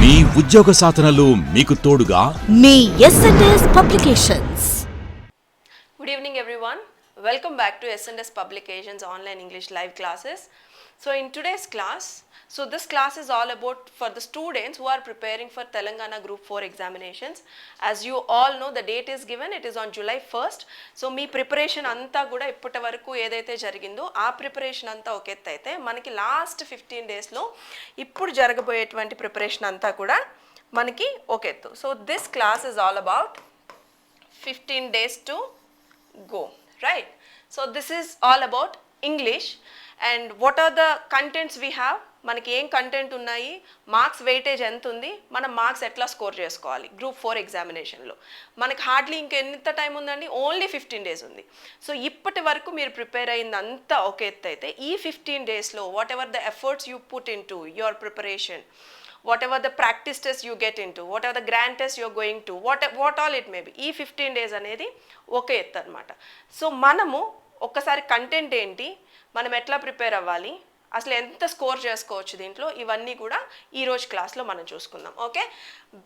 మీ ఉద్యోగ సాధనలో మీకు తోడుగా మీ S&S Publications. Good evening everyone. Welcome back to S&S Publications online English live classes. So in today's class, this class is all about for the students who are preparing for Telangana Group 4 examinations. As you all know, the date is given, it is on July 1st. So me preparation అంతా కూడా ఇప్పటి వరకు ఏదైతే జరిగిందో ఆ preparation అంతా ఒక ఎత్తు అయితే మనకి లాస్ట్ 15 డేస్లో ఇప్పుడు జరగబోయేటువంటి ప్రిపరేషన్ అంతా కూడా మనకి ఒక ఎత్తు. So this class is all about 15 days to go, right? So this is all about English and what are the contents we have, మనకి ఏం కంటెంట్ ఉన్నాయి, మార్క్స్ వెయిటేజ్ ఎంత ఉంది, మనం మార్క్స్ ఎట్లా స్కోర్ చేసుకోవాలి గ్రూప్ 4 ఎగ్జామినేషన్లో. మనకి హార్డ్లీ ఇంకెంత టైం ఉందండి, ఓన్లీ 15 days ఉంది. సో ఇప్పటి వరకు మీరు ప్రిపేర్ అయిందంతా ఒక ఎత్తు అయితే ఈ 15 daysలో whatever the efforts you put into your preparation, whatever the practice test you get into, whatever the grand test you're going to, what all it may be, ఈ 15 days అనేది ఒక ఎత్తు అనమాట. సో మనము ఒక్కసారి content ఏంటి, మనం ఎట్లా ప్రిపేర్ అవ్వాలి, అసలు ఎంత స్కోర్ చేసుకోవచ్చు దీంట్లో, ఇవన్నీ కూడా ఈరోజు క్లాస్లో మనం చూసుకుందాం. Okay,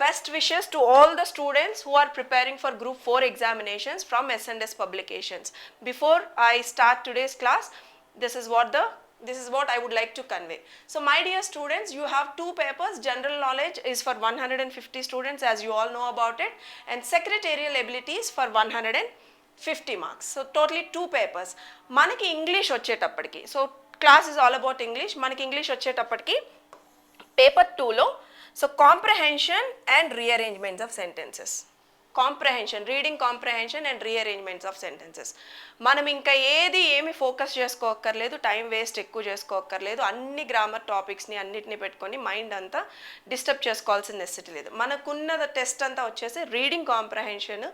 best wishes to all the students who are preparing for group 4 examinations from S&S Publications. Before I start today's class, this is what I would like to convey. So my dear students, you have two papers. General knowledge is for 150 students, as you all know about it, and secretarial abilities for 150 marks. So totally two papers. Manaki English వచ్చేటప్పటికి, so class is all about English. Manaki English వచ్చేటప్పటికి paper 2 లో so comprehension and rearrangements of sentences. Comprehension, reading comprehension and rearrangements of sentences. మనం ఇంకా ఏమి focus చేసుకోక్కర్లేదు, time waste ఎక్కువ చేసుకోక్కర్లేదు, అన్ని grammar టాపిక్స్ని అన్నిటిని పెట్టుకొని మైండ్ అంతా డిస్టర్బ్ చేసుకోవాల్సిన నెసెసిటీ లేదు. మనకున్న టెస్ట్ అంతా వచ్చేసి reading comprehension,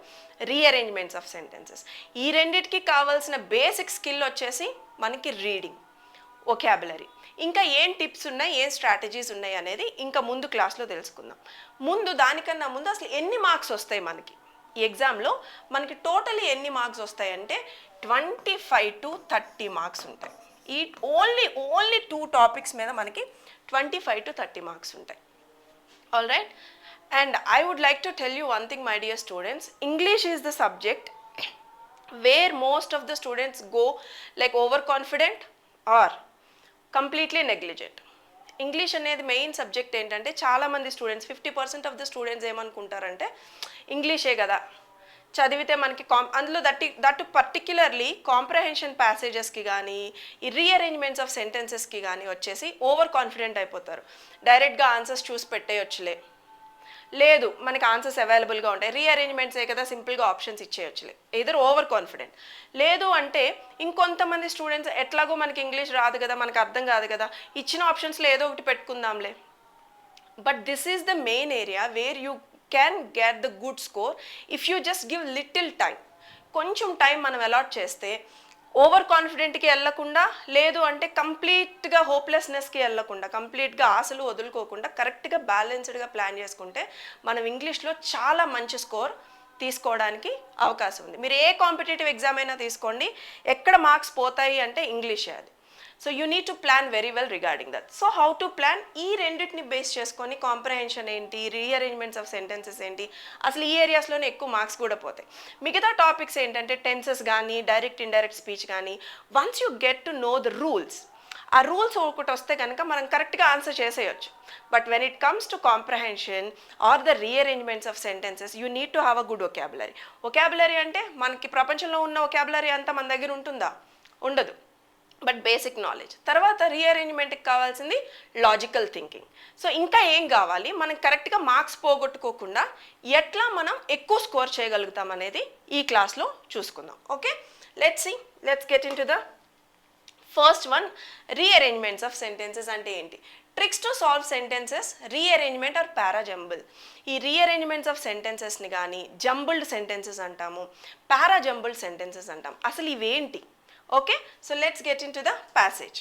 rearrangements of sentences. ఈ రెండింటికి కావాల్సిన బేసిక్ స్కిల్ వచ్చేసి మనకి రీడింగ్, వొకాబులరీ. ఇంకా ఏం టిప్స్ ఉన్నాయి, ఏం స్ట్రాటజీస్ ఉన్నాయి అనేది ఇంకా ముందు క్లాస్లో తెలుసుకుందాం. దానికన్నా ముందు అసలు ఎన్ని మార్క్స్ వస్తాయి మనకి ఈ ఎగ్జామ్లో, మనకి టోటలీ ఎన్ని మార్క్స్ వస్తాయంటే 25 to 30 మార్క్స్ ఉంటాయి. ఈ ఓన్లీ 2 టాపిక్స్ మీద మనకి 25 to 30 మార్క్స్ ఉంటాయి. All right, and I would like to tell you one thing my dear students, English is the subject where most of the students go like over confident or completely negligent. English అనేది main subject ఏంటంటే చాలామంది students 50% of the students ఏమనుకుంటారంటే ఇంగ్లీషే కదా చదివితే మనకి అందులో that particularly comprehension ప్యాసేజెస్కి కానీ ఈ రీఅరేంజ్మెంట్స్ ఆఫ్ సెంటెన్సెస్కి కానీ వచ్చేసి ఓవర్ కాన్ఫిడెంట్ అయిపోతారు. డైరెక్ట్గా ఆన్సర్స్ చూసి పెట్టేయొచ్చులే, లేదు మనకి ఆన్సర్స్ అవైలబుల్గా ఉంటాయి, రీఅరేంజ్మెంట్సే కదా సింపుల్గా ఆప్షన్స్ ఇచ్చేయచ్చులే, ఎదర్ ఓవర్ కాన్ఫిడెంట్. లేదు అంటే ఇంకొంతమంది స్టూడెంట్స్ ఎట్లాగో మనకి ఇంగ్లీష్ రాదు కదా, మనకు అర్థం కాదు కదా, ఇచ్చిన ఆప్షన్స్లో ఏదో ఒకటి పెట్టుకుందాంలే. But this is the main area where you can get the good score if you just give little time. కొంచెం టైం మనం అలాట్ చేస్తే ఓవర్ కాన్ఫిడెంట్కి వెళ్ళకుండా, లేదు అంటే కంప్లీట్గా హోప్లెస్నెస్కి వెళ్ళకుండా, కంప్లీట్గా ఆశలు వదులుకోకుండా కరెక్ట్గా బ్యాలెన్స్డ్గా ప్లాన్ చేసుకుంటే మనం ఇంగ్లీష్లో చాలా మంచి స్కోర్ తీసుకోవడానికి అవకాశం ఉంది. మీరు ఏ కాంపిటేటివ్ ఎగ్జామ్ అయినా తీసుకోండి, ఎక్కడ మార్క్స్ పోతాయి అంటే ఇంగ్లీషే అది. So you need to plan very well regarding that. So how to plan, ఈ రెండింటిని బేస్ చేసుకొని కాంప్రహెన్షన్ ఏంటి, రీఅరేంజ్మెంట్స్ ఆఫ్ సెంటెన్సెస్ ఏంటి, అసలు ఈ ఏరియాస్లోనే ఎక్కువ మార్క్స్ కూడా పోతాయి. మిగతా టాపిక్స్ ఏంటంటే టెన్సెస్ కానీ డైరెక్ట్ ఇండైరెక్ట్ స్పీచ్ కానీ, once you get to know the rules, ఆ రూల్స్ ఒకటి వస్తే కనుక మనం కరెక్ట్గా ఆన్సర్ చేసేయచ్చు. But when it comes to comprehension or the rearrangements of sentences you need to have a good vocabulary. Vocabulary అంటే మనకి ప్రపంచంలో ఉన్న వొకాబులరీ అంతా మన దగ్గర ఉంటుందా, ఉండదు, బట్ బేసిక్ నాలెడ్జ్. తర్వాత రీఅరేంజ్మెంట్కి కావాల్సింది లాజికల్ థింకింగ్. సో ఇంకా ఏం కావాలి, మనం కరెక్ట్గా మార్క్స్ పోగొట్టుకోకుండా ఎట్లా మనం ఎక్కువ స్కోర్ చేయగలుగుతాం అనేది ఈ క్లాస్లో చూసుకుందాం. Okay, let's get into the first one, rearrangements of sentences అంటే ఏంటి. Tricks to solve sentences, rearrangement or parajumble. ఈ రీఅరేంజ్మెంట్స్ ఆఫ్ సెంటెన్సెస్ని కానీ జంబుల్డ్ సెంటెన్సెస్ అంటాము, పారాజంబుల్డ్ సెంటెన్సెస్ అంటాం. అసలు ఇవేంటి? Okay, so let's get into the passage.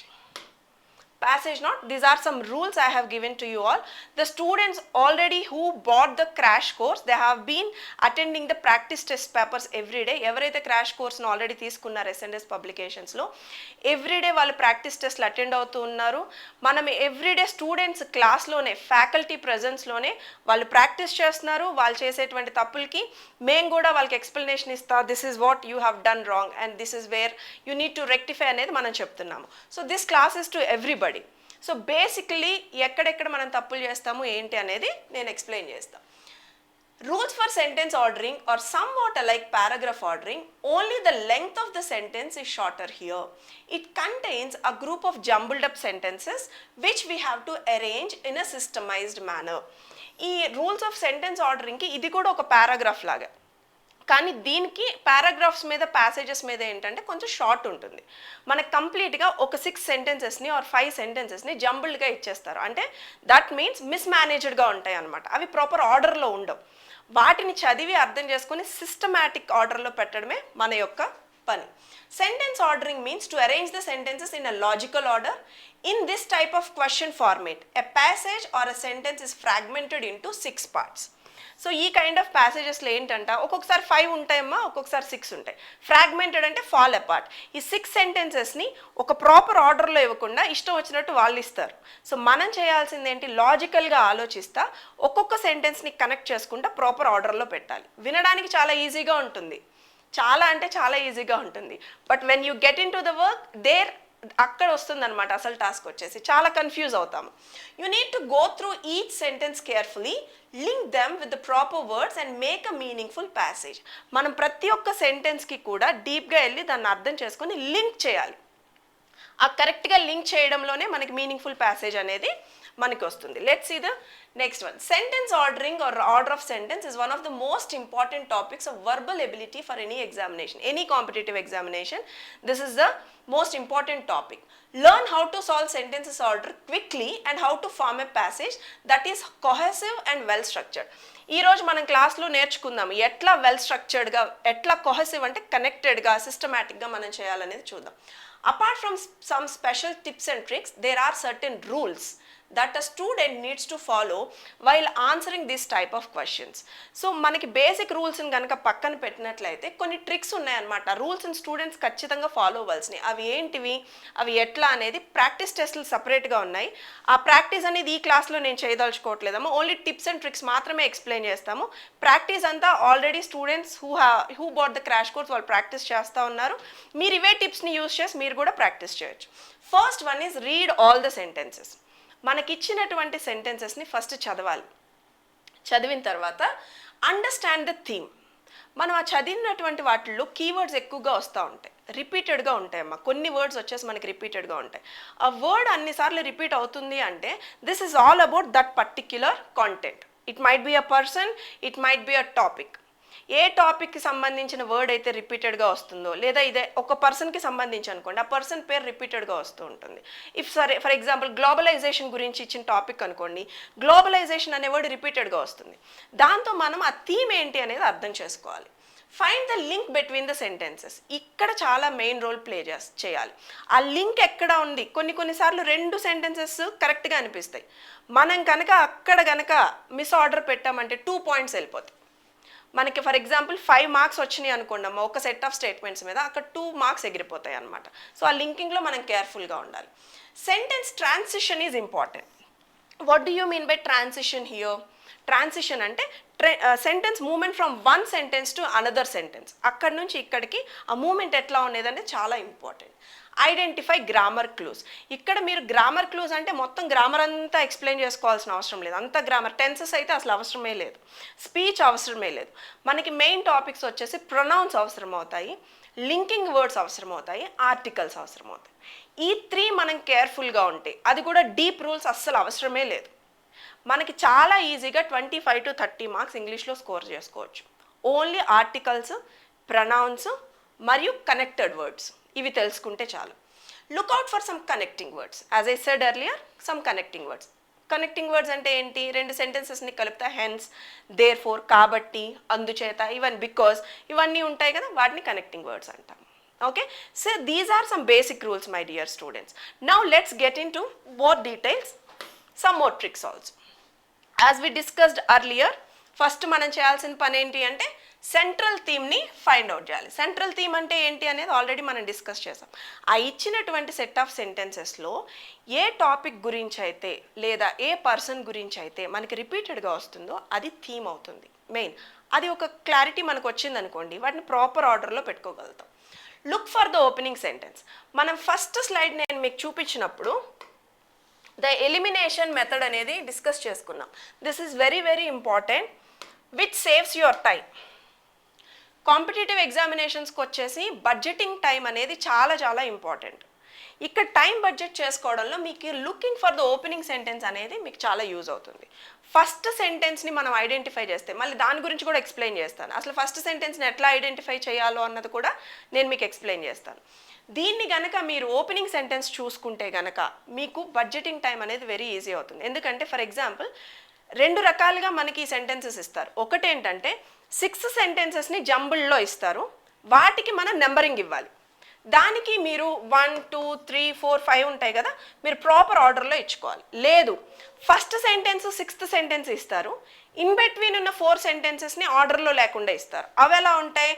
passage not, these are some rules I have given to you all. The students already who bought the crash course, they have been attending the practice test papers every day. ఎవరైతే crash కోర్స్ను already తీసుకున్నారు SNS పబ్లికేషన్స్లో, everyday వాళ్ళు practice టెస్ట్లు attend అవుతూ ఉన్నారు. మనం everyday students క్లాస్లోనే faculty ప్రజెన్స్లోనే వాళ్ళు practice చేస్తున్నారు. వాళ్ళు చేసేటువంటి తప్పులకి మేము కూడా వాళ్ళకి ఎక్స్ప్లెనేషన్ ఇస్తా, this is what you have done wrong and this is where you need to rectify అనేది మనం చెప్తున్నాము. So this class is to everybody. So basically ఎక్కడెక్కడ మనం తప్పులు చేస్తాము ఏంటి అనేది నేను ఎక్స్ప్లెయిన్ చేస్తాను. Rules for sentence ordering are somewhat like paragraph ordering, only the length of the sentence is shorter here. It contains a group of jumbled up sentences which we have to arrange in a systemized manner. ఈ rules of sentence ఆర్డరింగ్కి ఇది కూడా ఒక paragraph లాగా, కానీ దీనికి paragraphs మీద passages మీద ఏంటంటే కొంచెం షార్ట్ ఉంటుంది. మనకు కంప్లీట్గా ఒక 6 సెంటెన్సెస్ని ఆర్ 5 సెంటెన్సెస్ని జంబుల్డ్గా ఇచ్చేస్తారు. అంటే దట్ మీన్స్ మిస్మేనేజ్డ్గా ఉంటాయి అనమాట. అవి ప్రాపర్ ఆర్డర్లో ఉండవు. వాటిని చదివి అర్థం చేసుకుని సిస్టమాటిక్ ఆర్డర్లో పెట్టడమే మన యొక్క పని. Sentence ordering means to arrange the sentences in a logical order. In this type of question format a passage or a sentence is fragmented into 6 parts. So ఈ కైండ్ ఆఫ్ ప్యాసేజెస్లో ఏంటంట, ఒక్కొక్కసారి 5 ఉంటాయమ్మా, ఒక్కొక్కసారి 6 ఉంటాయి. ఫ్రాగ్మెంటెడ్ అంటే ఫాల్ అపార్ట్. ఈ 6 సెంటెన్సెస్ని ఒక proper ఆర్డర్లో ఇవ్వకుండా ఇష్టం వచ్చినట్టు వాళ్ళు ఇస్తారు. సో మనం చేయాల్సింది ఏంటి, లాజికల్గా ఆలోచిస్తా ఒక్కొక్క సెంటెన్స్ని కనెక్ట్ చేసుకుంటా ప్రాపర్ ఆర్డర్లో పెట్టాలి. వినడానికి చాలా ఈజీగా ఉంటుంది, చాలా అంటే చాలా ఈజీగా ఉంటుంది. But when you get into the work there అక్కడ వస్తుందన్నమాట అసలు టాస్క్ వచ్చేసి, చాలా కన్ఫ్యూజ్ అవుతాము. You need to go through each sentence carefully, link them with the proper words and make a meaningful passage. మనం ప్రతి ఒక్క సెంటెన్స్కి కూడా డీప్గా వెళ్ళి దాన్ని అర్థం చేసుకొని లింక్ చేయాలి. ఆ కరెక్ట్గా లింక్ చేయడంలోనే మనకి మీనింగ్ఫుల్ ప్యాసేజ్ అనేది మనకి వస్తుంది. Let's see the next one. Sentence ordering or order of sentence is one of the most important topics of verbal ability for any examination, any competitive examination. This is the most important topic. Learn how to solve sentences order quickly and how to form a passage that is cohesive and well structured. ఈ రోజు మనం క్లాస్లో నేర్చుకుందాం ఎట్లా well స్ట్రక్చర్డ్గా, ఎట్లా cohesive అంటే కనెక్టెడ్గా, సిస్టమాటిక్గా మనం చేయాలనేది చూద్దాం. Apart from some special tips and tricks, there are certain rules that a student needs to follow while answering this type of questions. So మనకి బేసిక్ రూల్స్ని కనుక పక్కన పెట్టినట్లయితే కొన్ని ట్రిక్స్ ఉన్నాయన్నమాట. రూల్స్ని స్టూడెంట్స్ ఖచ్చితంగా ఫాలో అవ్వాల్సినవి. అవి ఏంటివి, అవి ఎట్లా అనేది ప్రాక్టీస్ టెస్ట్లు సపరేట్గా ఉన్నాయి. ఆ ప్రాక్టీస్ అనేది ఈ క్లాస్లో నేను చేయదలుచుకోవట్లేదమ్మా, ఓన్లీ టిప్స్ అండ్ ట్రిక్స్ మాత్రమే ఎక్స్ప్లెయిన్ చేస్తాము. ప్రాక్టీస్ అంతా already students who bought the crash course వాళ్ళు ప్రాక్టీస్ చేస్తూ ఉన్నారు. మీరు ఇవే టిప్స్ని యూస్ చేసి మీరు కూడా ప్రాక్టీస్ చేయొచ్చు. First one is read all the sentences. మనకిచ్చినటువంటి సెంటెన్సెస్ని ఫస్ట్ చదవాలి. చదివిన తర్వాత అండర్స్టాండ్ ద థీమ్. మనం ఆ చదివినటువంటి వాటిల్లో కీవర్డ్స్ ఎక్కువగా వస్తూ ఉంటాయి, రిపీటెడ్గా ఉంటాయమ్మా. కొన్ని వర్డ్స్ వచ్చేసి మనకి రిపీటెడ్గా ఉంటాయి. ఆ వర్డ్ అన్నిసార్లు రిపీట్ అవుతుంది అంటే this is all about that particular content. It might be a person, it might be a topic. ఏ టాపిక్కి సంబంధించిన వర్డ్ అయితే రిపీటెడ్గా వస్తుందో, లేదా ఇదే ఒక పర్సన్కి సంబంధించి అనుకోండి, ఆ పర్సన్ పేరు రిపీటెడ్గా వస్తూ ఉంటుంది. ఇఫ్ సరే ఫర్ ఎగ్జాంపుల్ గ్లోబలైజేషన్ గురించి ఇచ్చిన టాపిక్ అనుకోండి, గ్లోబలైజేషన్ అనే వర్డ్ రిపీటెడ్గా వస్తుంది. దాంతో మనం ఆ థీమ్ ఏంటి అనేది అర్థం చేసుకోవాలి. Find the link between the sentences. ఇక్కడ చాలా మెయిన్ రోల్ ప్లే చేయాలి. ఆ లింక్ ఎక్కడ ఉంది. కొన్నిసార్లు 2 సెంటెన్సెస్ కరెక్ట్గా అనిపిస్తాయి. మనం కనుక అక్కడ కనుక మిస్ ఆర్డర్ పెట్టామంటే 2 పాయింట్స్ వెళ్ళిపోతాయి. మనకి ఫర్ ఎగ్జాంపుల్ 5 మార్క్స్ వచ్చినాయి అనుకోండి అమ్మ ఒక సెట్ ఆఫ్ స్టేట్మెంట్స్ మీద, అక్కడ 2 మార్క్స్ ఎగిరిపోతాయి అనమాట. సో ఆ లింకింగ్లో మనం కేర్ఫుల్గా ఉండాలి. Sentence transition is important. What do you mean by transition here? Transition అంటే sentence moment from one sentence to another sentence. అక్కడ నుంచి ఇక్కడికి ఆ మూమెంట్ ఎట్లా ఉండేదంటే చాలా ఇంపార్టెంట్. Identify grammar clues. ఇక్కడ మీరు గ్రామర్ క్లూస్ అంటే మొత్తం గ్రామర్ అంతా ఎక్స్ప్లెయిన్ చేసుకోవాల్సిన అవసరం లేదు. అంత గ్రామర్, టెన్సెస్ అయితే అసలు అవసరమే లేదు, స్పీచ్ అవసరమే లేదు. మనకి మెయిన్ టాపిక్స్ వచ్చేసి ప్రొనౌన్స్ అవసరం అవుతాయి, లింకింగ్ వర్డ్స్ అవసరం అవుతాయి, ఆర్టికల్స్ అవసరం అవుతాయి. ఈ 3 మనం కేర్ఫుల్గా ఉంటే, అది కూడా డీప్ రూల్స్ అస్సలు అవసరమే లేదు, మనకి చాలా ఈజీగా 25 to 30 మార్క్స్ ఇంగ్లీష్లో స్కోర్ చేసుకోవచ్చు. ఓన్లీ ఆర్టికల్స్, ప్రొనౌన్స్ మరియు కనెక్టెడ్ వర్డ్స్ ఇవి తెలుసుకుంటే చాలు. Look out for some connecting words. As I said earlier, some connecting words. Connecting words అంటే ఏంటి? 2 సెంటెన్సెస్ని కలిపితే హెన్స్, దేర్ ఫోర్, కాబట్టి, అందుచేత, ఈవెన్, బికాస్ ఇవన్నీ ఉంటాయి కదా, వాటిని కనెక్టింగ్ వర్డ్స్ అంటాం. Okay, so these are some basic rules, my dear students. Now let's get into more details, some more tricks also. As we discussed earlier, first మనం చేయాల్సిన పని ఏంటి అంటే సెంట్రల్ థీమ్ని ఫైండ్ అవుట్ చేయాలి. సెంట్రల్ థీమ్ అంటే ఏంటి అనేది ఆల్రెడీ మనం డిస్కస్ చేసాం. ఆ ఇచ్చినటువంటి సెట్ ఆఫ్ సెంటెన్సెస్లో ఏ టాపిక్ గురించి అయితే లేదా ఏ పర్సన్ గురించి అయితే మనకి రిపీటెడ్గా వస్తుందో అది థీమ్ అవుతుంది మెయిన్. అది ఒక క్లారిటీ మనకు వచ్చింది అనుకోండి, వాటిని ప్రాపర్ ఆర్డర్లో పెట్టుకోగలుగుతాం. Look for the opening sentence. మనం ఫస్ట్ స్లైడ్ నేను మీకు చూపించినప్పుడు ద ఎలిమినేషన్ మెథడ్ అనేది డిస్కస్ చేసుకున్నాం. This is very very important, which saves your time. Competitive ఎగ్జామినేషన్స్కి వచ్చేసి బడ్జెటింగ్ టైం అనేది చాలా చాలా ఇంపార్టెంట్. ఇక్కడ టైం బడ్జెట్ చేసుకోవడంలో మీకు looking for the opening sentence అనేది మీకు చాలా యూజ్ అవుతుంది. ఫస్ట్ సెంటెన్స్ని మనం ఐడెంటిఫై చేస్తే, మళ్ళీ దాని గురించి కూడా ఎక్స్ప్లెయిన్ చేస్తాను. అసలు ఫస్ట్ సెంటెన్స్ని ఎట్లా ఐడెంటిఫై చేయాలో అన్నది కూడా నేను మీకు ఎక్స్ప్లెయిన్ చేస్తాను. దీన్ని గనక మీరు ఓపెనింగ్ సెంటెన్స్ చూసుకుంటే గనక మీకు బడ్జెటింగ్ టైం అనేది వెరీ ఈజీ అవుతుంది. ఎందుకంటే ఫర్ ఎగ్జాంపుల్ 2 రకాలుగా మనకి ఈ సెంటెన్సెస్ ఇస్తారు. ఒకటేంటంటే 6 సెంటెన్సెస్ని జంబుల్లో ఇస్తారు, వాటికి మనం నెంబరింగ్ ఇవ్వాలి. దానికి మీరు 1 2 3 4 5 ఉంటాయి కదా, మీరు ప్రాపర్ ఆర్డర్లో ఇచ్చుకోవాలి. లేదు, ఫస్ట్ సెంటెన్స్ 6th సెంటెన్స్ ఇస్తారు, ఇన్ బిట్వీన్ ఉన్న 4 సెంటెన్సెస్ని ఆర్డర్లో లేకుండా ఇస్తారు. అవి ఎలా ఉంటాయి,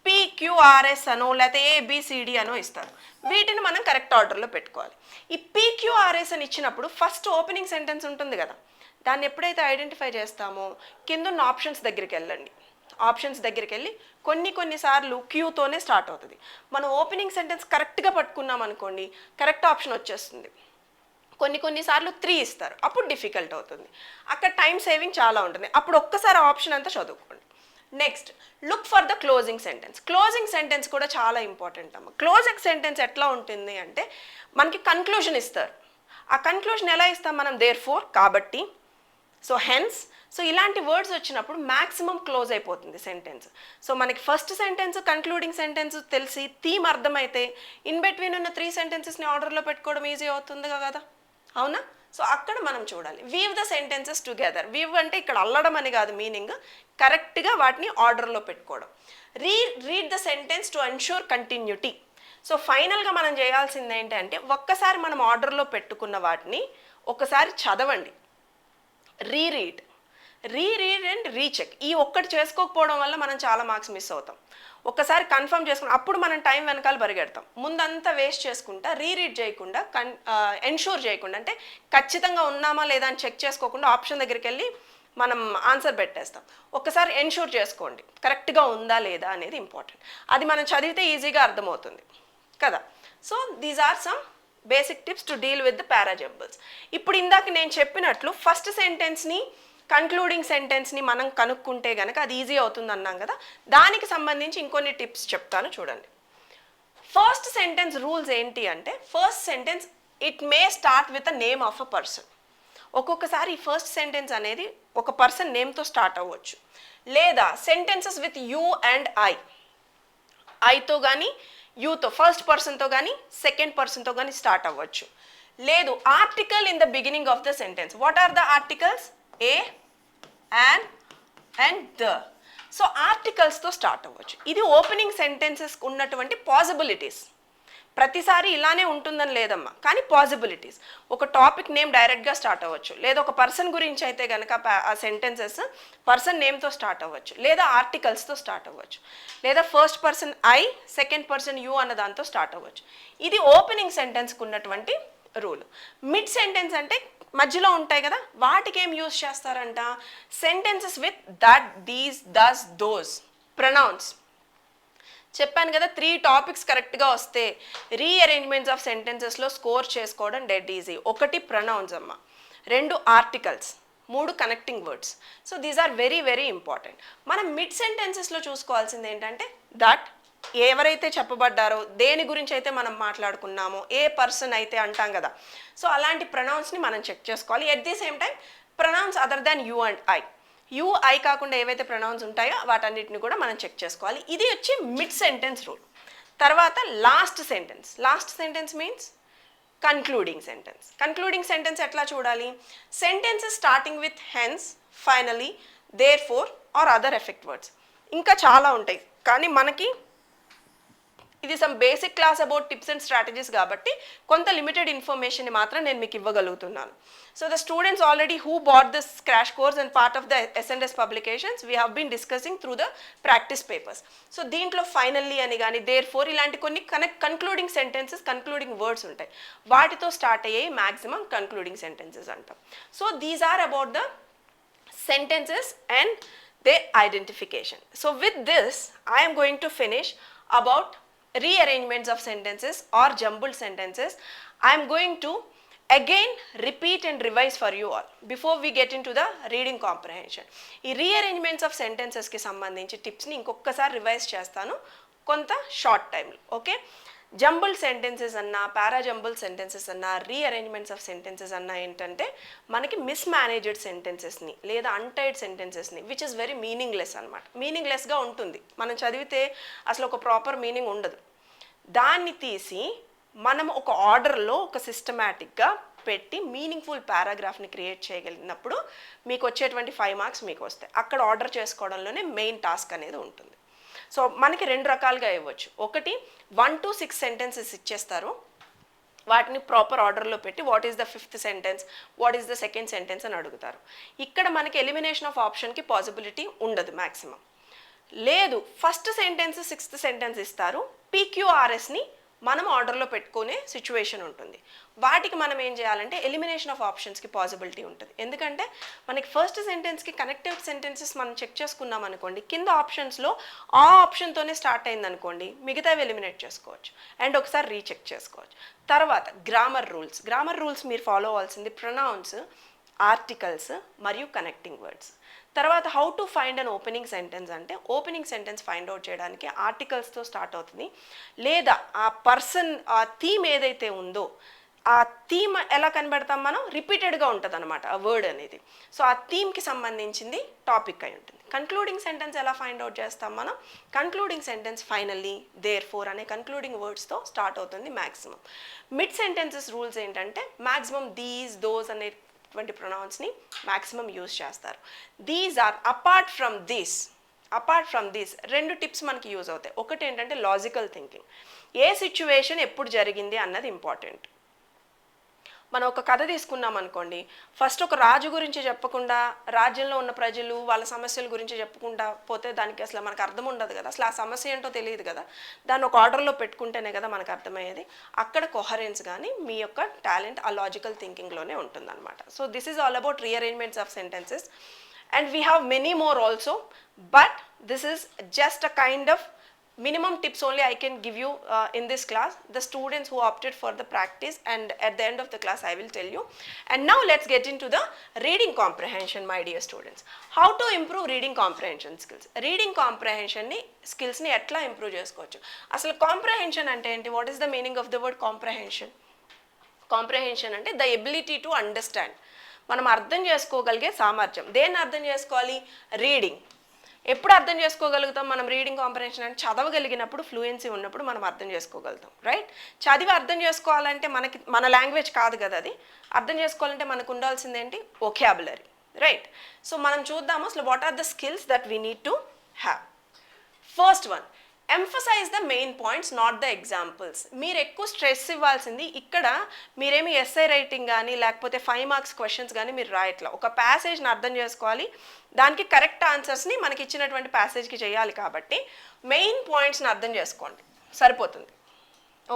PQRS అనో లేకపోతే ABCD అనో ఇస్తారు. వీటిని మనం కరెక్ట్ ఆర్డర్లో పెట్టుకోవాలి. ఈ PQRS అని ఇచ్చినప్పుడు ఫస్ట్ ఓపెనింగ్ సెంటెన్స్ ఉంటుంది కదా, దాన్ని ఎప్పుడైతే ఐడెంటిఫై చేస్తామో కింద ఉన్న ఆప్షన్స్ దగ్గరికి వెళ్ళండి. ఆప్షన్స్ దగ్గరికి వెళ్ళి కొన్నిసార్లు క్యూతోనే స్టార్ట్ అవుతుంది. మనం ఓపెనింగ్ సెంటెన్స్ కరెక్ట్గా పట్టుకున్నాం అనుకోండి, కరెక్ట్ ఆప్షన్ వచ్చేస్తుంది. కొన్నిసార్లు 3 ఇస్తారు, అప్పుడు డిఫికల్ట్ అవుతుంది. అక్కడ టైం సేవింగ్ చాలా ఉంటుంది. అప్పుడు ఒక్కసారి ఆప్షన్ అంతా చదువుకోండి. Next, look for the closing sentence. Closing sentence కూడా చాలా ఇంపార్టెంట్ అమ్మ. క్లోజింగ్ సెంటెన్స్ ఎట్లా ఉంటుంది అంటే మనకి కన్క్లూజన్ ఇస్తారు. ఆ కన్క్లూజన్ ఎలా ఇస్తాం మనం, దేర్ ఫోర్, కాబట్టి, సో హెన్స్, సో ఇలాంటి వర్డ్స్ వచ్చినప్పుడు మ్యాక్సిమం క్లోజ్ అయిపోతుంది సెంటెన్స్. సో మనకి ఫస్ట్ సెంటెన్స్ కన్క్లూడింగ్ సెంటెన్స్ తెలిసి థీమ్ అర్థమైతే ఇన్ బిట్వీన్ ఉన్న 3 సెంటెన్సెస్ని ఆర్డర్లో పెట్టుకోవడం ఈజీ అవుతుంది కదా, అవునా? సో అక్కడ మనం చూడాలి. Weave the sentences together. Weave అంటే ఇక్కడ అల్లడం అని కాదు మీనింగ్, కరెక్ట్గా వాటిని ఆర్డర్లో పెట్టుకోవడం. Read the sentence to ensure continuity. So ఫైనల్గా మనం చేయాల్సింది ఏంటంటే ఒక్కసారి మనం ఆర్డర్లో పెట్టుకున్న వాటిని ఒకసారి చదవండి, రీరీడ్ అండ్ రీచెక్. ఈ ఒక్కటి చేసుకోకపోవడం వల్ల మనం చాలా మార్క్స్ మిస్ అవుతాం. ఒక్కసారి కన్ఫర్మ్ చేసుకుని అప్పుడు మనం టైం వెనకాల పరిగెడతాం. ముందంతా వేస్ట్ చేసుకుంటా, రీరీడ్ చేయకుండా, ఎన్ష్యూర్ చేయకుండా, అంటే ఖచ్చితంగా ఉన్నామా లేదా అని చెక్ చేసుకోకుండా ఆప్షన్ దగ్గరికి వెళ్ళి మనం ఆన్సర్ పెట్టేస్తాం. ఒక్కసారి ఎన్ష్యూర్ చేసుకోండి కరెక్ట్గా ఉందా లేదా అనేది ఇంపార్టెంట్. అది మనం చదివితే ఈజీగా అర్థమవుతుంది కదా. So these are some basic tips to deal with the parajumbles. ఇప్పుడు ఇందాక నేను చెప్పినట్లు ఫస్ట్ సెంటెన్స్ని కన్క్లూడింగ్ సెంటెన్స్ని మనం కనుక్కుంటే కనుక అది ఈజీ అవుతుంది అన్నాం కదా. దానికి సంబంధించి ఇంకొన్ని టిప్స్ చెప్తాను చూడండి. ఫస్ట్ సెంటెన్స్ రూల్స్ ఏంటి అంటే, first sentence it may start with a name of a person. ఒక్కొక్కసారి ఈ ఫస్ట్ సెంటెన్స్ అనేది ఒక పర్సన్ నేమ్తో స్టార్ట్ అవ్వచ్చు, లేదా సెంటెన్సెస్ విత్ యూ అండ్ ఐతో కానీ యూతో ఫస్ట్ పర్సన్తో కానీ సెకండ్ పర్సన్తో కానీ స్టార్ట్ అవ్వచ్చు. లేదు, article in the beginning of the sentence. What are the articles? A, and the. So ఆర్టికల్స్తో స్టార్ట్ అవ్వచ్చు. ఇది ఓపెనింగ్ సెంటెన్సెస్ ఉన్నటువంటి పాసిబిలిటీస్. ప్రతిసారి ఇలానే ఉంటుందని లేదమ్మా, కానీ పాసిబిలిటీస్. ఒక టాపిక్ నేమ్ డైరెక్ట్గా స్టార్ట్ అవ్వచ్చు, లేదా ఒక పర్సన్ గురించి అయితే కనుక ఆ సెంటెన్సెస్ పర్సన్ నేమ్తో స్టార్ట్ అవ్వచ్చు, లేదా ఆర్టికల్స్తో స్టార్ట్ అవ్వచ్చు, లేదా first person I second person you అన్న దాంతో స్టార్ట్ అవ్వచ్చు. ఇది ఓపెనింగ్ సెంటెన్స్కి ఉన్నటువంటి రూల్. మిడ్ సెంటెన్స్ అంటే మధ్యలో ఉంటాయి కదా, వాటికి ఏం యూజ్ చేస్తారంట, sentences with that, these, thus, those, pronouns. చెప్పాను కదా 3 టాపిక్స్ కరెక్ట్గా వస్తే రీఅరేంజ్మెంట్స్ ఆఫ్ సెంటెన్సెస్లో స్కోర్ చేసుకోవడం డెడ్ ఈజీ. 1 ప్రొనౌన్స్ అమ్మ, 2 articles, 3 connecting words. So these are very very important. మనం మిడ్ సెంటెన్సెస్లో చూసుకోవాల్సింది ఏంటంటే దట్, ఎవరైతే చెప్పబడ్డారో, దేని గురించి అయితే మనం మాట్లాడుకున్నామో, ఏ పర్సన్ అయితే అంటాం కదా, సో అలాంటి ప్రొనౌన్స్ని మనం చెక్ చేసుకోవాలి. At the same time pronouns other than you and I. You I కాకుండా ఏవైతే ప్రొనౌన్స్ ఉంటాయో వాటన్నిటిని కూడా మనం చెక్ చేసుకోవాలి. ఇది వచ్చి మిడ్ సెంటెన్స్ రూల్. తర్వాత last sentence means concluding sentence. Concluding sentence ఎట్లా చూడాలి, sentences starting with hence, finally, therefore or other effect words. ఇంకా చాలా ఉంటాయి, కానీ మనకి ఇది some basic class about tips and strategies కాబట్టి కొంత లిమిటెడ్ ఇన్ఫర్మేషన్ మాత్రం నేను మీకు ఇవ్వగలుగుతున్నాను. So the students already who bought this crash course and part of the S&S publications we have been discussing through the practice papers. So దీంట్లో finally అని కానీ there four ఇలాంటి కొన్ని కన్క్లూడింగ్ సెంటెన్సెస్ కన్క్లూడింగ్ వర్డ్స్ ఉంటాయి, వాటితో start అయ్యే maximum concluding sentences అంటాం. So these are about the sentences and their identification. So with this I am going to finish about rearrangements of sentences or jumbled sentences. I am going to again repeat and revise for you all before we get into the reading comprehension. ఈ rearrangements of sentences కి సంబంధించి tips ని ఇంకొకసారి revise చేస్తాను కొంత short టైంలో. Okay, jumble sentences అన్నా parajumble sentences అన్నా రీఅరేంజ్మెంట్స్ ఆఫ్ సెంటెన్సెస్ అన్నా ఏంటంటే మనకి మిస్మేనేజ్డ్ సెంటెన్సెస్ని లేదా అన్టైడ్ సెంటెన్సెస్ని విచ్ ఇస్ వెరీ మీనింగ్లెస్ అనమాట. మీనింగ్లెస్గా ఉంటుంది, మనం చదివితే అసలు ఒక ప్రాపర్ మీనింగ్ ఉండదు. దాన్ని తీసి మనం ఒక ఆర్డర్లో ఒక సిస్టమేటిక్గా పెట్టి మీనింగ్ఫుల్ పారాగ్రాఫ్ని క్రియేట్ చేయగలిగినప్పుడు మీకు వచ్చేటువంటి 5 మార్క్స్ మీకు వస్తాయి. అక్కడ ఆర్డర్ చేసుకోవడంలోనే మెయిన్ టాస్క్ అనేది ఉంటుంది. సో మనకి 2 రకాలుగా ఇవ్వచ్చు. ఒకటి 1 to 6 సెంటెన్సెస్ ఇచ్చేస్తారు, వాటిని ప్రాపర్ ఆర్డర్లో పెట్టి what is the 5th sentence, what is the 2nd sentence అని అడుగుతారు. ఇక్కడ మనకి ఎలిమినేషన్ ఆఫ్ ఆప్షన్కి పాసిబిలిటీ ఉండదు మ్యాక్సిమం. లేదు, ఫస్ట్ సెంటెన్స్ 6th సెంటెన్స్ ఇస్తారు, PQRSని మనం ఆర్డర్లో పెట్టుకునే సిచ్యువేషన్ ఉంటుంది. వాటికి మనం ఏం చేయాలంటే ఎలిమినేషన్ ఆఫ్ ఆప్షన్స్కి పాసిబిలిటీ ఉంటుంది. ఎందుకంటే మనకి ఫస్ట్ సెంటెన్స్కి కనెక్టివ్ సెంటెన్సెస్ మనం చెక్ చేసుకున్నాం అనుకోండి, కింద ఆప్షన్స్లో ఆ ఆప్షన్తోనే స్టార్ట్ అయింది అనుకోండి, మిగతావి ఎలిమినేట్ చేసుకోవచ్చు అండ్ ఒకసారి రీచెక్ చేసుకోవచ్చు. తర్వాత గ్రామర్ రూల్స్ మీరు ఫాలో అవ్వాల్సింది ప్రొనౌన్స్, ఆర్టికల్స్ మరియు కనెక్టింగ్ వర్డ్స్. తర్వాత how to find an opening sentence అంటే ఓపెనింగ్ సెంటెన్స్ ఫైండ్ అవుట్ చేయడానికి ఆర్టికల్స్తో స్టార్ట్ అవుతుంది, లేదా ఆ పర్సన్ ఆ థీమ్ ఏదైతే ఉందో ఆ థీమ్ ఎలా కనబడతాం మనం, రిపీటెడ్గా ఉంటుంది అనమాట ఆ వర్డ్ అనేది. సో ఆ థీమ్కి సంబంధించింది టాపిక్ అయి ఉంటుంది. కన్క్లూడింగ్ సెంటెన్స్ ఎలా ఫైండ్ అవుట్ చేస్తాం మనం, concluding sentence finally therefore అనే కన్క్లూడింగ్ వర్డ్స్తో స్టార్ట్ అవుతుంది మ్యాక్సిమం. మిడ్ సెంటెన్సెస్ రూల్స్ ఏంటంటే మ్యాక్సిమం దీస్ దోస్ అనే ప్రొనౌన్స్ని మ్యాక్సిమం యూజ్ చేస్తారు. These are apart from this 2 tips మనకి యూజ్ అవుతాయి. ఒకటి ఏంటంటే లాజికల్ థింకింగ్, ఏ సిచ్యువేషన్ ఎప్పుడు జరిగింది అన్నది ఇంపార్టెంట్. మనం ఒక కథ తీసుకున్నాం అనుకోండి, ఫస్ట్ ఒక రాజు గురించి చెప్పకుండా రాజ్యంలో ఉన్న ప్రజలు వాళ్ళ సమస్యల గురించి చెప్పుకుంటా పోతే దానికి అసలు మనకు అర్థం ఉండదు కదా, అసలు ఆ సమస్య ఏంటో తెలియదు కదా. దాన్ని ఒక ఆర్డర్లో పెట్టుకుంటేనే కదా మనకు అర్థమయ్యేది. అక్కడ కొహరెన్స్ కానీ మీ యొక్క టాలెంట్ ఆ లాజికల్ థింకింగ్లోనే ఉంటుందన్నమాట. So this is all about rearrangements of sentences and we have many more also, but this is just a kind of minimum tips only I can give you in this class. The students who opted for the practice, and at the end of the class I will tell you. And now let's get into the reading comprehension, my dear students. How to improve reading comprehension skills. Reading comprehension ni skills ni etla improve chesukochu. Asalu comprehension ante enti, what is the meaning of the word comprehension? Comprehension ante the ability to understand, మనం అర్థం చేసుకోగలిగే సామర్థ్యం. దేన్ని అర్థం చేసుకోవాలి, reading. ఎప్పుడు అర్థం చేసుకోగలుగుతాం మనం రీడింగ్ కాంప్రహెన్షన్ అంటే చదవగలిగినప్పుడు, ఫ్లూయెన్సీ ఉన్నప్పుడు మనం అర్థం చేసుకోగలుగుతాం, రైట్. చదివి అర్థం చేసుకోవాలంటే మన లాంగ్వేజ్ కాదు కదా అది, అర్థం చేసుకోవాలంటే మనకు ఉండాల్సింది ఏంటి, వొకాబులరీ, రైట్. సో మనం చూద్దాము అసలు what are the skills that we need to have. First one, emphasize the main points not the examples. మీరు ఎక్కువ స్ట్రెస్ ఇవ్వాల్సింది ఇక్కడ, మీరేమి ఎస్ఐ రైటింగ్ కానీ లేకపోతే 5 మార్క్స్ క్వశ్చన్స్ కానీ మీరు రాయట్లా. ఒక ప్యాసేజ్ని అర్థం చేసుకోవాలి, దానికి కరెక్ట్ ఆన్సర్స్ని మనకి ఇచ్చినటువంటి ప్యాసేజ్కి చేయాలి. కాబట్టి మెయిన్ పాయింట్స్ని అర్థం చేసుకోండి సరిపోతుంది,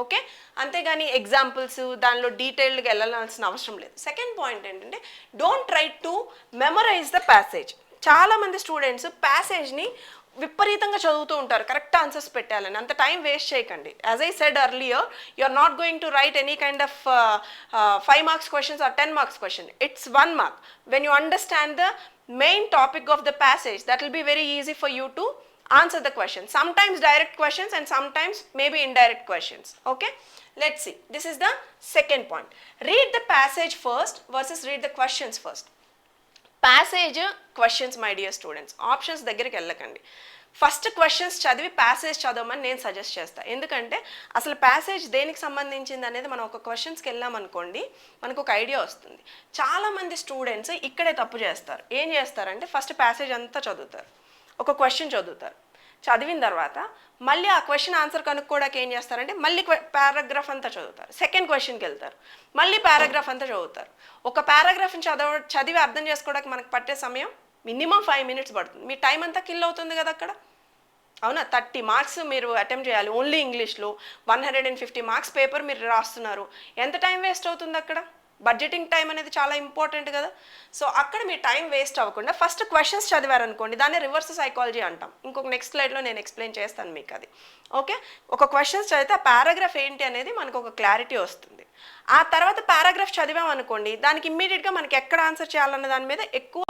ఓకే. అంతేగాని ఎగ్జాంపుల్స్ దానిలో డీటెయిల్డ్గా వెళ్ళాల్సిన అవసరం లేదు. సెకండ్ పాయింట్ ఏంటంటే don't try to memorize the passage. చాలామంది స్టూడెంట్స్ ప్యాసేజ్ని విపరీతంగా చదువుతూ ఉంటారు కరెక్ట్ ఆన్సర్స్ పెట్టాలని. అంత టైం వేస్ట్ చేయకండి. As I said earlier, you are not going to write any kind of 5 marks questions or 10 marks question. It's 1 mark. When you understand the main topic of the passage, that will be very easy for you to answer the question. Sometimes direct questions and sometimes maybe indirect questions, okay. Let's see, this is the second point. Read the passage first versus read the questions first. Passage questions, my dear students, options దగ్గరికి వెళ్ళకండి. First questions చదివి passage చదవమని నేను suggest చేస్తాను. ఎందుకంటే అసలు passage దేనికి సంబంధించింది అనేది మనం ఒక క్వశ్చన్స్కి వెళ్ళామనుకోండి మనకు ఒక ఐడియా వస్తుంది. చాలామంది స్టూడెంట్స్ ఇక్కడే తప్పు చేస్తారు. ఏం చేస్తారంటే ఫస్ట్ ప్యాసేజ్ అంతా చదువుతారు, ఒక క్వశ్చన్ చదువుతారు, చదివిన తర్వాత మళ్ళీ ఆ క్వశ్చన్ ఆన్సర్ కనుక్కోవడానికి ఏం చేస్తారంటే మళ్ళీ పారాగ్రాఫ్ అంతా చదువుతారు, సెకండ్ క్వశ్చన్కి వెళ్తారు, మళ్ళీ పారాగ్రాఫ్ అంతా చదువుతారు. ఒక పారాగ్రాఫ్ని చదివి అర్థం చేసుకోవడానికి మనకు పట్టే సమయం మినిమం 5 minutes పడుతుంది. మీ టైం అంతా కిల్ అవుతుంది కదా అక్కడ. అవునా, 30 marks మీరు అటెంప్ట్ చేయాలి ఓన్లీ ఇంగ్లీష్లో, 150 marks పేపర్ మీరు రాస్తున్నారు, ఎంత టైం వేస్ట్ అవుతుంది అక్కడ? బడ్జెటింగ్ టైం అనేది చాలా ఇంపార్టెంట్ కదా. సో అక్కడ మీ టైం వేస్ట్ అవ్వకుండా ఫస్ట్ క్వశ్చన్స్ చదివారనుకోండి, దాన్ని రివర్స్ సైకాలజీ అంటాం. ఇంకొక నెక్స్ట్ స్లైడ్లో నేను ఎక్స్ప్లెయిన్ చేస్తాను మీకు అది. ఓకే, ఒక క్వశ్చన్స్ చదివితే ఆ పారాగ్రాఫ్ ఏంటి అనేది మనకు ఒక క్లారిటీ వస్తుంది. ఆ తర్వాత పారాగ్రాఫ్ చదివామనుకోండి, దానికి ఇమ్మీడియట్గా మనకి ఎక్కడ ఆన్సర్ చేయాలన్న దాని మీద ఎక్కువ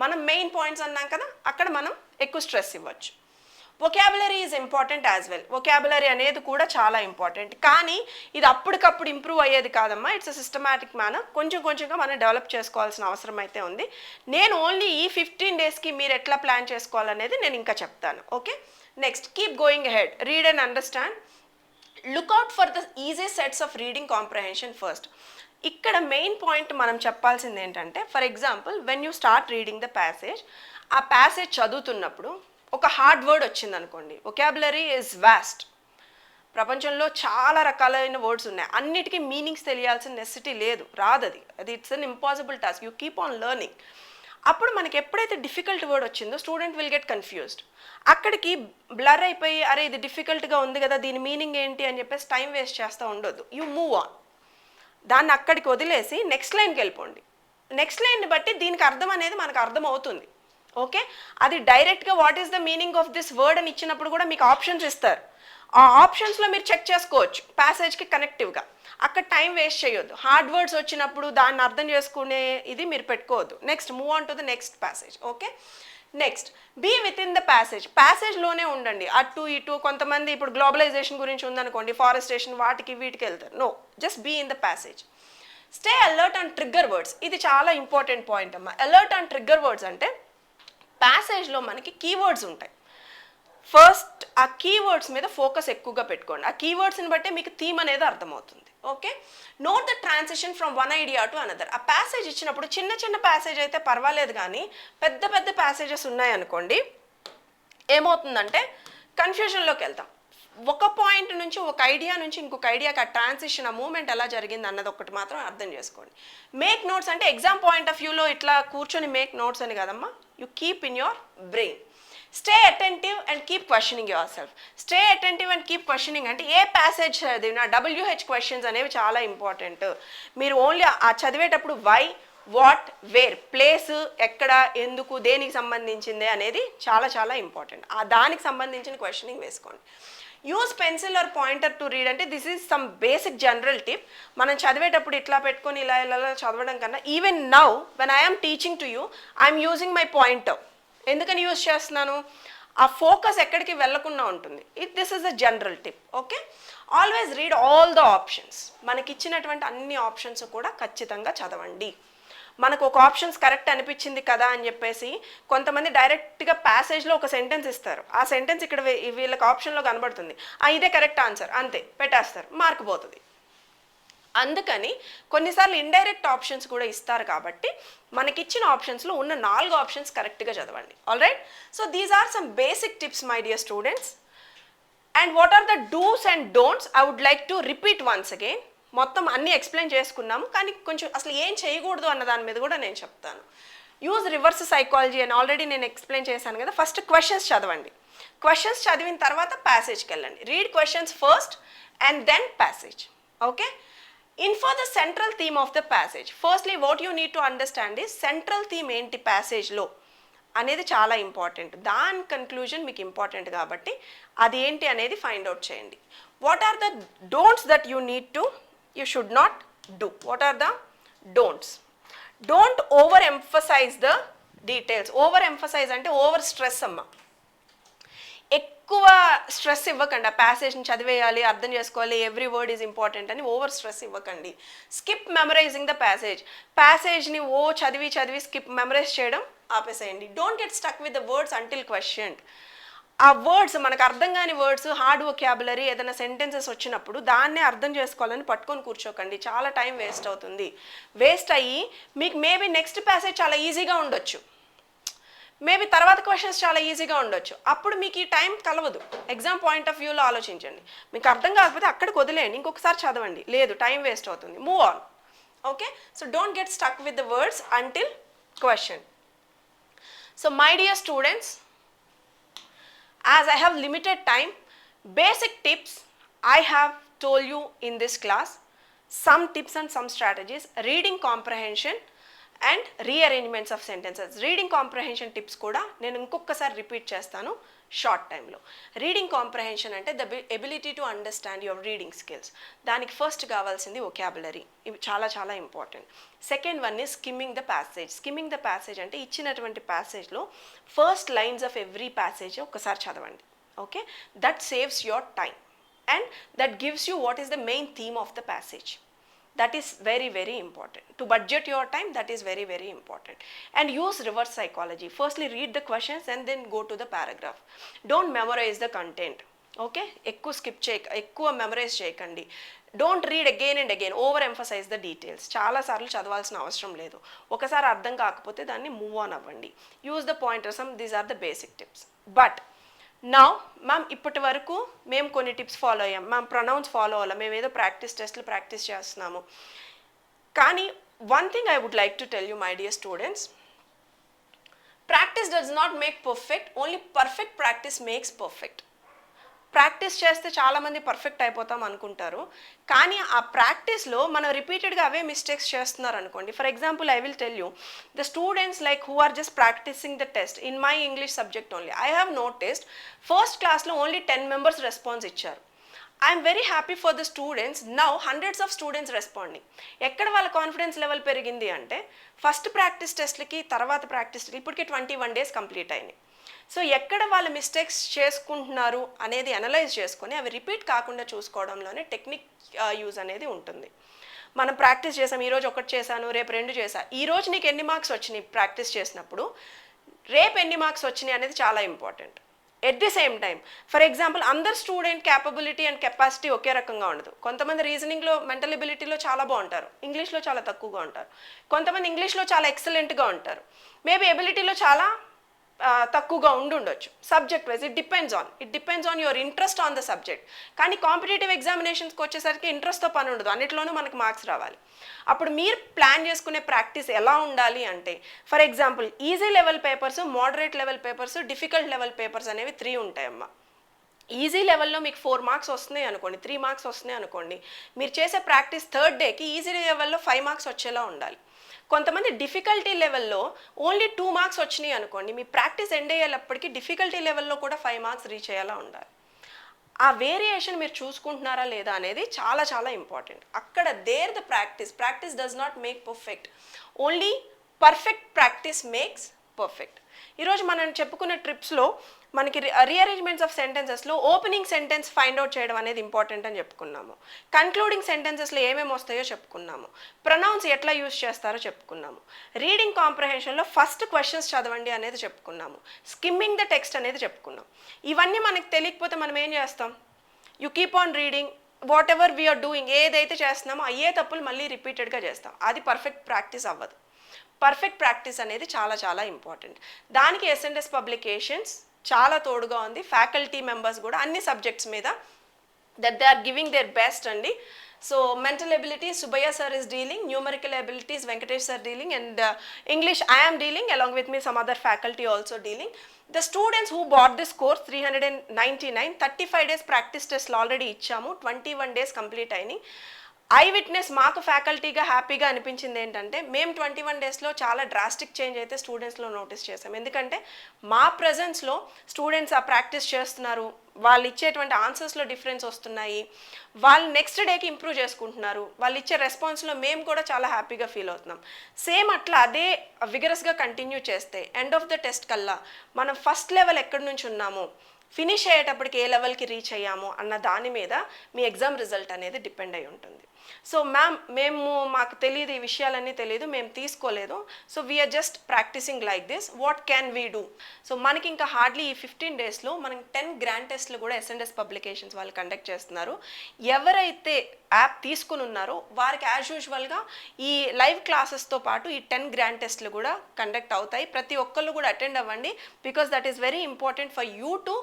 మనం మెయిన్ పాయింట్స్ అన్నాం కదా, అక్కడ మనం ఎక్కువ స్ట్రెస్ ఇవ్వచ్చు. Vocabulary is important as well. Vocabulary అనేది కూడా చాలా ఇంపార్టెంట్, కానీ ఇది అప్పటికప్పుడు ఇంప్రూవ్ అయ్యేది కాదమ్మా. It's a systematic manner. కొంచెం కొంచెంగా మనం డెవలప్ చేసుకోవాల్సిన అవసరం అయితే ఉంది. నేను ఓన్లీ ఈ 15 daysకి మీరు ఎట్లా ప్లాన్ చేసుకోవాలనేది నేను ఇంకా చెప్తాను. Okay, next keep going ahead, read and understand. Look out for the easy sets of reading comprehension first. ఇక్కడ మెయిన్ పాయింట్ మనం చెప్పాల్సింది ఏంటంటే, for example when you start reading the passage, ఆ ప్యాసేజ్ చదువుతున్నప్పుడు ఒక హార్డ్ వర్డ్ వచ్చింది అనుకోండి. Vocabulary is vast. ప్రపంచంలో చాలా రకాలైన వర్డ్స్ ఉన్నాయి, అన్నిటికీ మీనింగ్స్ తెలియాల్సిన నెసెసిటీ లేదు, రాదది. అది it's an impossible task. You keep on learning. అప్పుడు మనకి ఎప్పుడైతే డిఫికల్ట్ వర్డ్ వచ్చిందో స్టూడెంట్ విల్ గెట్ కన్ఫ్యూజ్డ్. అక్కడికి బ్లర్ అయిపోయి అరే ఇది డిఫికల్ట్గా ఉంది కదా, దీని మీనింగ్ ఏంటి అని చెప్పేసి టైం వేస్ట్ చేస్తూ ఉండొద్దు. You move on. దాన్ని అక్కడికి వదిలేసి నెక్స్ట్ లైన్కి వెళ్ళిపోండి. నెక్స్ట్ లైన్ని బట్టి దీనికి అర్థం అనేది మనకు అర్థం అవుతుంది. ఓకే, అది డైరెక్ట్గా what is the meaning of this word అని ఇచ్చినప్పుడు కూడా మీకు ఆప్షన్స్ ఇస్తారు. ఆ ఆప్షన్స్లో మీరు చెక్ చేసుకోవచ్చు ప్యాసేజ్కి కనెక్టివ్గా. అక్కడ టైం వేస్ట్ చేయొద్దు. హార్డ్ వర్డ్స్ వచ్చినప్పుడు దాన్ని అర్థం చేసుకునే ఇది మీరు పెట్టుకోవద్దు. Next move on to the next passage. Okay, next be within the passage. ప్యాసేజ్లోనే ఉండండి. అటు ఇటు కొంతమంది ఇప్పుడు గ్లోబలైజేషన్ గురించి ఉందనుకోండి, ఫారెస్టేషన్ వాటికి వీటికి వెళ్తారు. No, just be in the passage. Stay alert and trigger words. ఇది చాలా ఇంపార్టెంట్ పాయింట్ అమ్మా. అలర్ట్ అండ్ ట్రిగ్గర్ వర్డ్స్ అంటే ప్యాసేజ్లో మనకి కీవర్డ్స్ ఉంటాయి. ఫస్ట్ ఆ కీవర్డ్స్ మీద ఫోకస్ ఎక్కువగా పెట్టుకోండి. ఆ కీవర్డ్స్ని బట్టే మీకు థీమ్ అనేది అర్థమవుతుంది. Okay, note the transition from one idea to another. ఆ ప్యాసేజ్ ఇచ్చినప్పుడు చిన్న చిన్న ప్యాసేజ్ అయితే పర్వాలేదు, కానీ పెద్ద పెద్ద ప్యాసేజెస్ ఉన్నాయనుకోండి ఏమవుతుందంటే కన్ఫ్యూజన్లోకి వెళ్తాం. ఒక పాయింట్ నుంచి ఒక ఐడియా నుంచి ఇంకొక ఐడియాకి ఆ ట్రాన్సిషన్, ఆ మూమెంట్ ఎలా జరిగింది అన్నది ఒకటి మాత్రం అర్థం చేసుకోండి. మేక్ నోట్స్ అంటే ఎగ్జామ్ పాయింట్ ఆఫ్ వ్యూలో ఇట్లా కూర్చొని మేక్ నోట్స్ అని కదమ్మా. You keep in your brain. Stay attentive and keep questioning your self. Stay attentive and keep questioning అంటే ఏ ప్యాసేజ్ చదివినా WH క్వశ్చన్స్ అనేవి చాలా ఇంపార్టెంట్. మీరు ఓన్లీ ఆ చదివేటప్పుడు వై, వాట్, వేర్, ప్లేస్, ఎక్కడ, ఎందుకు, దేనికి సంబంధించిందే అనేది చాలా చాలా ఇంపార్టెంట్. ఆ దానికి సంబంధించిన క్వశ్చనింగ్ వేసుకోండి. Use pencil or pointer to read అంటే this is some basic general tip. మనం చదివేటప్పుడు ఇట్లా పెట్టుకొని ఇలా ఇలా చదవడం కన్నా, even now when I'm teaching to you I'm using my pointer. ఎందుకని యూజ్ చేస్తున్నాను? ఆ ఫోకస్ ఎక్కడికి వెళ్లకుండా ఉంటుంది. This is a general tip. Okay, always read all the options. మనకి ఇచ్చినటువంటి అన్ని ఆప్షన్స్ కూడా ఖచ్చితంగా చదవండి. మనకు ఒక ఆప్షన్స్ కరెక్ట్ అనిపించింది కదా అని చెప్పేసి కొంతమంది డైరెక్ట్గా ప్యాసేజ్లో ఒక సెంటెన్స్ ఇస్తారు. ఆ సెంటెన్స్ ఇక్కడ వీళ్ళకి ఆప్షన్లో కనబడుతుంది, ఇదే కరెక్ట్ ఆన్సర్, అంతే పెట్టేస్తారు, మార్క్ పోతుంది. అందుకని కొన్నిసార్లు ఇండైరెక్ట్ ఆప్షన్స్ కూడా ఇస్తారు. కాబట్టి మనకిచ్చిన ఆప్షన్స్లో ఉన్న 4 ఆప్షన్స్ కరెక్ట్గా చదవండి. All right, so these are some basic tips my dear students. And what are the dos and don'ts I would like to repeat once again. మొత్తం అన్నీ ఎక్స్ప్లెయిన్ చేసుకున్నాము, కానీ కొంచెం అసలు ఏం చేయకూడదు అన్న దాని మీద కూడా నేను చెప్తాను. యూజ్ రివర్స్ సైకాలజీ అని ఆల్రెడీ నేను ఎక్స్ప్లెయిన్ చేశాను కదా. ఫస్ట్ క్వశ్చన్స్ చదవండి. క్వశ్చన్స్ చదివిన తర్వాత ప్యాసేజ్కి వెళ్ళండి. Read questions first and then passage. Okay, infer the central theme of the passage. Firstly what you need to understand is central theme ఏంటి ప్యాసేజ్లో అనేది చాలా ఇంపార్టెంట్. దాని కన్క్లూజన్ మీకు ఇంపార్టెంట్ కాబట్టి అది ఏంటి అనేది ఫైండ్ అవుట్ చేయండి. What are the don'ts that you need to you should not do. What are the don'ts? Don't over emphasize the details. Over emphasize అంటే ఓవర్ స్ట్రెస్ అమ్మ. ఎక్కువ స్ట్రెస్ ఇవ్వకండి. ఆ ప్యాసేజ్ని చదివేయాలి, అర్థం చేసుకోవాలి, ఎవ్రీ వర్డ్ ఈజ్ ఇంపార్టెంట్ అని ఓవర్ స్ట్రెస్ ఇవ్వకండి. Skip memorising the passage. ప్యాసేజ్ని చదివి చదివి స్కిప్ మెమరైజ్ చేయడం ఆపేసేయండి. Don't get stuck with the words until questioned. ఆ వర్డ్స్ మనకు అర్థం కాని వర్డ్స్, హార్డ్ వొకాబులరీ, ఏదైనా సెంటెన్సెస్ వచ్చినప్పుడు దాన్నే అర్థం చేసుకోవాలని పట్టుకొని కూర్చోకండి. చాలా టైం వేస్ట్ అవుతుంది. వేస్ట్ అయ్యి మీకు మేబీ నెక్స్ట్ ప్యాసేజ్ చాలా ఈజీగా ఉండొచ్చు. మేబీ తర్వాత క్వశ్చన్స్ చాలా ఈజీగా ఉండొచ్చు, అప్పుడు మీకు ఈ టైం కలవదు. ఎగ్జామ్ పాయింట్ ఆఫ్ వ్యూలో ఆలోచించండి. మీకు అర్థం కాకపోతే అక్కడికి వదిలేయండి, ఇంకొకసారి చదవండి. లేదు, టైం వేస్ట్ అవుతుంది, move on. Okay, so don't get stuck with the words until question. So my dear students, as I have limited time, basic tips I have told you in this class, some tips and some strategies, reading comprehension and rearrangements of sentences. Reading comprehension tips kuda nenu inkokkasari repeat chestanu short time lo. Reading comprehension ante the ability to understand your reading skills. Daniki first kavalsindi vocabulary, ivi chaala chaala important. Second one is skimming the passage. Skimming the passage ante ichinatvanti passage lo first lines of every passage okkasari chadavandi. Okay, that saves your time and that gives you what is the main theme of the passage. That is very, very important. To budget your time, that is very, very important. And use reverse psychology. Firstly, read the questions and then go to the paragraph. Don't memorize the content. Okay? Ekku skip cheyek, ekku memorize cheyakandi. Don't read again and again. Overemphasize the details. Chaala sarlu chadavalsina avasaram ledu. Okasari ardham kaakapothe danni move on avvandi. Use the pointers. These are the basic tips. But నా ma'am ఇప్పటి వరకు మేము కొన్ని tips follow అయ్యాం ma'am, pronouns follow అవ్వాలి, మేము ఏదో టెస్ట్లు ప్రాక్టీస్ చేస్తున్నాము. కానీ one thing I would like to tell you my dear students, practice does not make perfect, only perfect practice makes perfect. Practice చేస్తే చాలామంది పర్ఫెక్ట్ అయిపోతాం అనుకుంటారు, కానీ ఆ ప్రాక్టీస్లో మనం రిపీటెడ్గా అవే మిస్టేక్స్ చేస్తున్నారు అనుకోండి. For example I will tell you the students like who are just practising the test in my English subject only. I have noticed first క్లాస్లో ఓన్లీ 10 members రెస్పాన్స్ ఇచ్చారు. I'm very happy for the students. Now hundreds of students responding. ఎక్కడ వాళ్ళ confidence level పెరిగింది అంటే first practice టెస్ట్లకి తర్వాత ప్రాక్టీస్కి ఇప్పటికి 21 days complete అయినాయి. So ఎక్కడ వాళ్ళు మిస్టేక్స్ చేసుకుంటున్నారు అనేది అనలైజ్ చేసుకొని అవి రిపీట్ కాకుండా చూసుకోవడంలోనే టెక్నిక్ యూజ్ అనేది ఉంటుంది. మనం ప్రాక్టీస్ చేసాం, ఈరోజు ఒకటి చేశాను, రేపు 2 చేశా. ఈరోజు నీకు ఎన్ని మార్క్స్ వచ్చినాయి ప్రాక్టీస్ చేసినప్పుడు, రేపు ఎన్ని మార్క్స్ వచ్చినాయి అనేది చాలా important. At the same time for example అందరు స్టూడెంట్ క్యాపబిలిటీ అండ్ కెపాసిటీ ఒకే రకంగా ఉండదు. కొంతమంది రీజనింగ్లో మెంటల్ ఎబిలిటీలో చాలా బాగుంటారు, ఇంగ్లీష్లో చాలా తక్కువగా ఉంటారు. కొంతమంది ఇంగ్లీష్లో చాలా ఎక్సలెంట్గా ఉంటారు, మేబీ ఎబిలిటీలో చాలా తక్కువగా ఉండొచ్చు. Subject wise it depends on your interest on the subject. కానీ కాంపిటేటివ్ ఎగ్జామినేషన్స్కి వచ్చేసరికి ఇంట్రెస్ట్తో పని ఉండదు, అన్నిట్లోనూ మనకు మార్క్స్ రావాలి. అప్పుడు మీరు ప్లాన్ చేసుకునే ప్రాక్టీస్ ఎలా ఉండాలి అంటే, for example easy level papers, moderate level papers, difficult level papers అనేవి 3 ఉంటాయమ్మా. ఈజీ లెవెల్లో మీకు 4 marks వస్తున్నాయి అనుకోండి, 3 marks వస్తున్నాయి అనుకోండి, మీరు చేసే ప్రాక్టీస్ థర్డ్ డేకి ఈజీ లెవెల్లో 5 marks వచ్చేలా ఉండాలి. కొంతమంది డిఫికల్టీ లెవెల్లో ఓన్లీ 2 marks వచ్చినాయి అనుకోండి, మీ ప్రాక్టీస్ ఎండ్ అయ్యేటప్పటికి డిఫికల్టీ లెవెల్లో కూడా 5 marks రీచ్ అయ్యేలా ఉండాలి. ఆ వేరియేషన్ మీరు చూసుకుంటున్నారా లేదా అనేది చాలా చాలా ఇంపార్టెంట్. అక్కడ the practice does not make perfect, only perfect practice makes perfect. ఈరోజు మనం చెప్పుకున్న ట్రిప్స్లో మనకి రీఅరేంజ్మెంట్స్ ఆఫ్ సెంటెన్సెస్లో ఓపెనింగ్ సెంటెన్స్ ఫైండ్ అవుట్ చేయడం అనేది ఇంపార్టెంట్ అని చెప్పుకున్నాము. కన్క్లూడింగ్ సెంటెన్సెస్లో ఏమేమి వస్తాయో చెప్పుకున్నాము. ప్రొనౌన్స్ ఎట్లా యూజ్ చేస్తారో చెప్పుకున్నాము. రీడింగ్ కాంప్రహెన్షన్లో ఫస్ట్ క్వశ్చన్స్ చదవండి అనేది చెప్పుకున్నాము. స్కిమ్మింగ్ ద టెక్స్ట్ అనేది చెప్పుకున్నాం. ఇవన్నీ మనకు తెలియకపోతే మనం ఏం చేస్తాం? You keep on reading, whatever we're doing, ఏదైతే చేస్తున్నామో అయ్యే తప్పులు మళ్ళీ రిపీటెడ్గా చేస్తాం. అది పర్ఫెక్ట్ ప్రాక్టీస్ అవ్వదు. పర్ఫెక్ట్ ప్రాక్టీస్ అనేది చాలా చాలా ఇంపార్టెంట్. దానికి ఎస్ఎన్ఎస్ పబ్లికేషన్స్ చాలా తోడుగా ఉంది. ఫ్యాకల్టీ మెంబర్స్ కూడా అన్ని సబ్జెక్ట్స్ మీద that they are giving their best అండి. So mental abilities Subbaiah sir is dealing, numerical abilities Venkatesh sir dealing, and English I am dealing, along with me some other faculty also dealing. The students who bought this course 399, 35 days practice test already ఇచ్చాము, 21 days complete అయినాయి. I witness మాకు ఫ్యాకల్టీగా హ్యాపీగా అనిపించింది ఏంటంటే, మేము 21 daysలో చాలా drastic change అయితే స్టూడెంట్స్లో notice చేసాం. ఎందుకంటే మా ప్రజెన్స్లో స్టూడెంట్స్ ఆ ప్రాక్టీస్ చేస్తున్నారు, వాళ్ళు ఇచ్చేటువంటి ఆన్సర్స్లో డిఫరెన్స్ వస్తున్నాయి, వాళ్ళు నెక్స్ట్ డేకి ఇంప్రూవ్ చేసుకుంటున్నారు, వాళ్ళు ఇచ్చే రెస్పాన్స్లో మేము కూడా చాలా హ్యాపీగా ఫీల్ అవుతున్నాం. సేమ్ అట్లా అదే విగరస్గా కంటిన్యూ చేస్తే ఎండ్ ఆఫ్ ద టెస్ట్ కల్లా మనం ఫస్ట్ లెవెల్ ఎక్కడి నుంచి ఉన్నాము, ఫినిష్ అయ్యేటప్పటికి ఏ లెవెల్కి రీచ్ అయ్యాము అన్న దాని మీద మీ ఎగ్జామ్ రిజల్ట్ అనేది డిపెండ్ అయి ఉంటుంది. సో మ్యామ్ మాకు తెలియదు, ఈ విషయాలన్నీ తెలియదు, మేము తీసుకోలేదు, so we're just practising like this, what can we do? So మనకి ఇంకా హార్డ్లీ ఈ 15 డేస్లో మనకి 10 గ్రాండ్ టెస్ట్లు కూడా ఎస్ఎండ్ఎస్ పబ్లికేషన్స్ వాళ్ళు కండక్ట్ చేస్తున్నారు. ఎవరైతే యాప్ తీసుకుని ఉన్నారో వారికి యాజ్ యూజువల్గా ఈ లైవ్ క్లాసెస్తో పాటు ఈ 10 గ్రాండ్ టెస్ట్లు కూడా కండక్ట్ అవుతాయి. ప్రతి ఒక్కళ్ళు కూడా అటెండ్ అవ్వండి, because that is very important for you to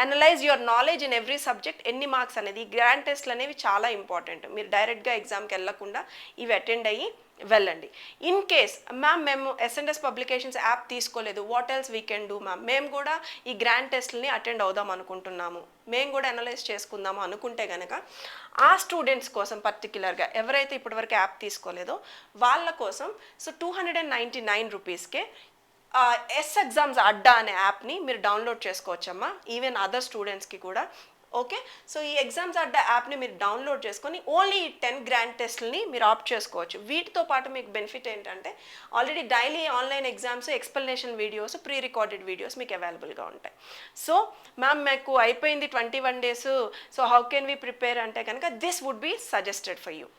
analyse your knowledge in every subject. ఎన్ని మార్క్స్ అనేది, ఈ గ్రాండ్ టెస్ట్లు అనేవి చాలా ఇంపార్టెంట్. మీరు డైరెక్ట్గా ఎగ్జామ్కి వెళ్ళకుండా ఇవి అటెండ్ అయ్యి వెళ్ళండి. ఇన్ కేస్ మ్యామ్ మేము ఎస్ఎండ్ఎస్ పబ్లికేషన్స్ యాప్ తీసుకోలేదు, what else we can do ma'am? మేము కూడా ఈ గ్రాండ్ టెస్ట్ని అటెండ్ అవుదాం అనుకుంటున్నాము, మేము కూడా అనలైజ్ చేసుకుందాము అనుకుంటే కనుక ఆ స్టూడెంట్స్ కోసం పర్టికులర్గా ఎవరైతే ఇప్పటివరకు యాప్ తీసుకోలేదో వాళ్ళ కోసం సో 299 రూపీస్కే ఎస్ ఎగ్జామ్స్ అడ్డా అనే యాప్ని మీరు డౌన్లోడ్ చేసుకోవచ్చమ్మా, ఈవెన్ అదర్ స్టూడెంట్స్కి కూడా. ఓకే, సో ఈ ఎగ్జామ్స్ అడ్డా యాప్ని మీరు డౌన్లోడ్ చేసుకొని ఓన్లీ 10 గ్రాండ్ టెస్ట్ని మీరు ఆప్ట్ చేసుకోవచ్చు. వీటితో పాటు మీకు బెనిఫిట్ ఏంటంటే already daily online exams, explanation videos, pre recorded videos మీకు అవైలబుల్గా ఉంటాయి. సో మ్యామ్ మాకు అయిపోయింది 21 days, so how can we prepare అంటే కనుక this would be suggested for you.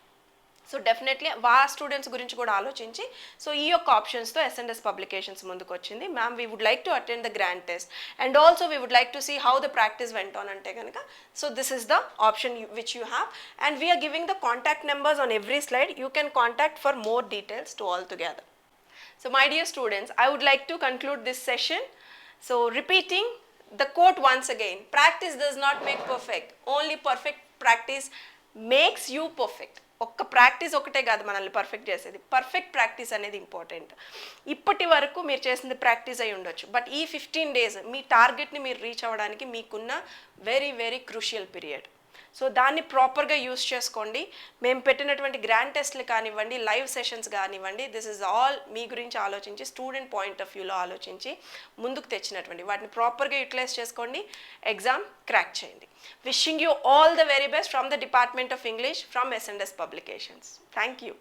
So definitely students గురించి కూడా ఆలోచించి సో ఈ యొక్క ఆప్షన్స్తో ఎస్ఎండ్ఎస్ పబ్లికేషన్స్ ముందుకు వచ్చింది. Ma'am we would like to attend the grand test and also we would like to see how the practice went on అంటే కనుక so this is the option which you have and we're giving the contact numbers on every slide. You can contact for more details to all together. So my dear students, I would like to conclude this session. So repeating the quote once again, practice does not make perfect, only perfect practice makes you perfect. ఒక్క practice ఒకటే కాదు మనల్ని perfect చేసేది, perfect practice అనేది important. ఇప్పటి వరకు మీరు చేసింది ప్రాక్టీస్ అయి ఉండొచ్చు, బట్ ఈ 15 డేస్ మీ టార్గెట్ని మీరు రీచ్ అవ్వడానికి మీకున్న very very crucial period. So దాన్ని ప్రాపర్గా యూస్ చేసుకోండి. మేము పెట్టినటువంటి గ్రాండ్ టెస్ట్లు కానివ్వండి, లైవ్ సెషన్స్ కానివ్వండి, దిస్ ఇస్ ఆల్ మీ గురించి ఆలోచించి, స్టూడెంట్ పాయింట్ ఆఫ్ వ్యూలో ఆలోచించి ముందుకు తెచ్చినటువంటి వాటిని ప్రాపర్గా యూటిలైజ్ చేసుకోండి, ఎగ్జామ్ క్రాక్ చేయండి. Wishing you all the very best from the department of English from S and S publications. Thank you.